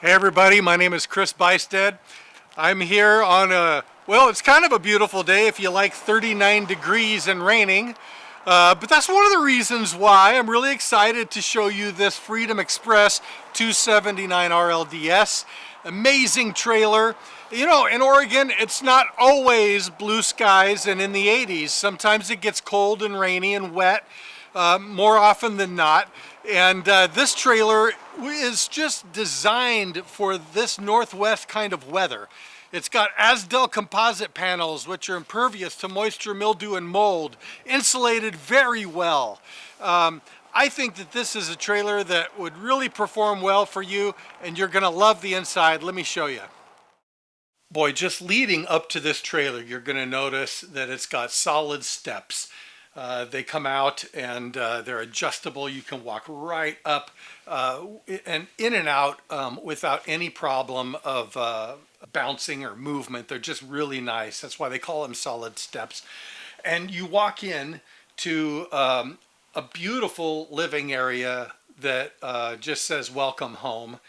Hey everybody, my name is Chris.Buystedt. I'm here on well, it's kind of a beautiful day if you like 39 degrees and raining. But that's one of the reasons why I'm really excited to show you this Freedom Express 279 RLDS. Amazing trailer. You know, in Oregon, it's not always blue skies and in the 80s. Sometimes it gets cold and rainy and wet, more often than not. And this trailer is just designed for this northwest kind of weather. It's got Asdel composite panels, which are impervious to moisture, mildew, and mold, insulated very well. I think that this is a trailer that would really perform well for you, and you're gonna love the inside. Let me show you. Boy, just leading up to this trailer, you're gonna notice that it's got solid steps. They come out and they're adjustable. You can walk right up and in and out without any problem of bouncing or movement. They're just really nice. That's why they call them solid steps. And you walk in to a beautiful living area that just says welcome home.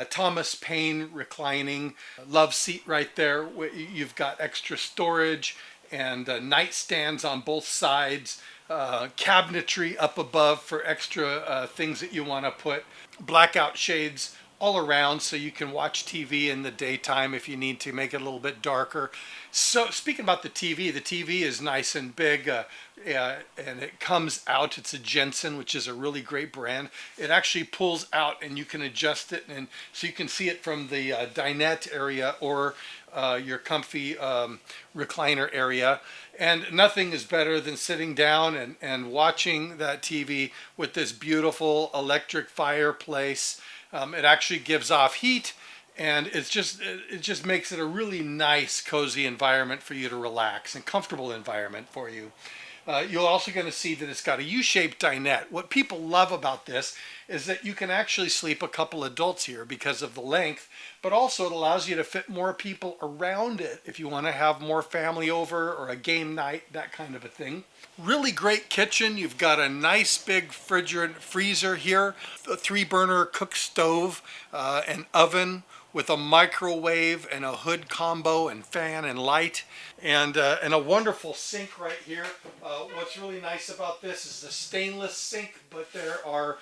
Thomas Paine reclining, love seat right there. You've got extra storage and nightstands on both sides, cabinetry up above for extra things that you want to put, blackout shades all around so you can watch TV in the daytime if you need to make it a little bit darker. So speaking about the TV is nice and big and it comes out. It's a Jensen, which is a really great brand. It actually pulls out and you can adjust it, and so you can see it from the dinette area or your comfy recliner area. And nothing is better than sitting down and watching that TV with this beautiful electric fireplace. It actually gives off heat, and it just makes it a really nice, cozy environment for you to relax, and comfortable environment for you. You're also going to see that it's got a U-shaped dinette. What people love about this is that you can actually sleep a couple adults here because of the length, but also it allows you to fit more people around it if you want to have more family over or a game night, that kind of a thing. Really great kitchen. You've got a nice big freezer here, a 3-burner cook stove, an oven with a microwave and a hood combo and fan and light, and a wonderful sink right here. What's really nice about this is the stainless sink, but there are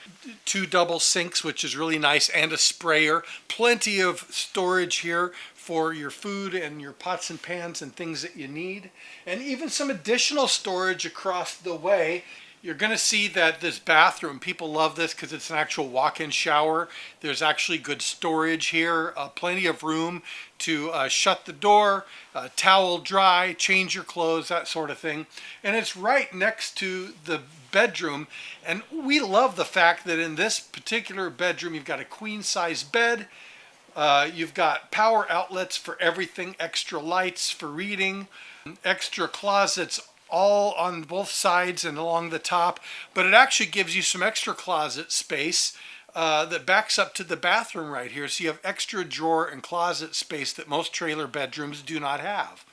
2 double sinks, which is really nice, and a sprayer. Plenty of storage here for your food and your pots and pans and things that you need, and even some additional storage across the way. You're going to see that this bathroom, people love this because it's an actual walk-in shower. There's actually good storage here, plenty of room to shut the door, towel dry, change your clothes, that sort of thing. And it's right next to the bedroom. And we love the fact that in this particular bedroom, you've got a queen-size bed. You've got power outlets for everything, extra lights for reading, extra closets all on both sides and along the top, but it actually gives you some extra closet space that backs up to the bathroom right here. So you have extra drawer and closet space that most trailer bedrooms do not have.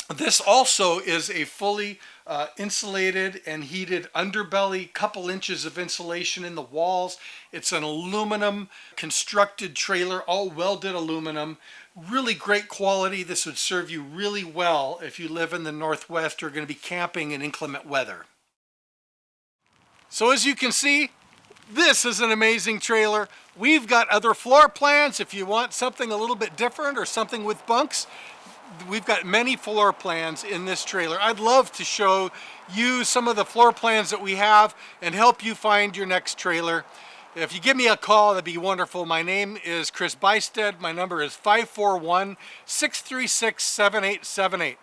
This also is a fully insulated and heated underbelly, couple inches of insulation in the walls. It's an aluminum constructed trailer, all welded aluminum. Really great quality. This would serve you really well if you live in the Northwest or are going to be camping in inclement weather. So as you can see, this is an amazing trailer. We've got other floor plans if you want something a little bit different or something with bunks. We've got many floor plans in this trailer. I'd love to show you some of the floor plans that we have and help you find your next trailer. If you give me a call, that'd be wonderful. My name is Chris.Buystedt. My number is 541-636-7878.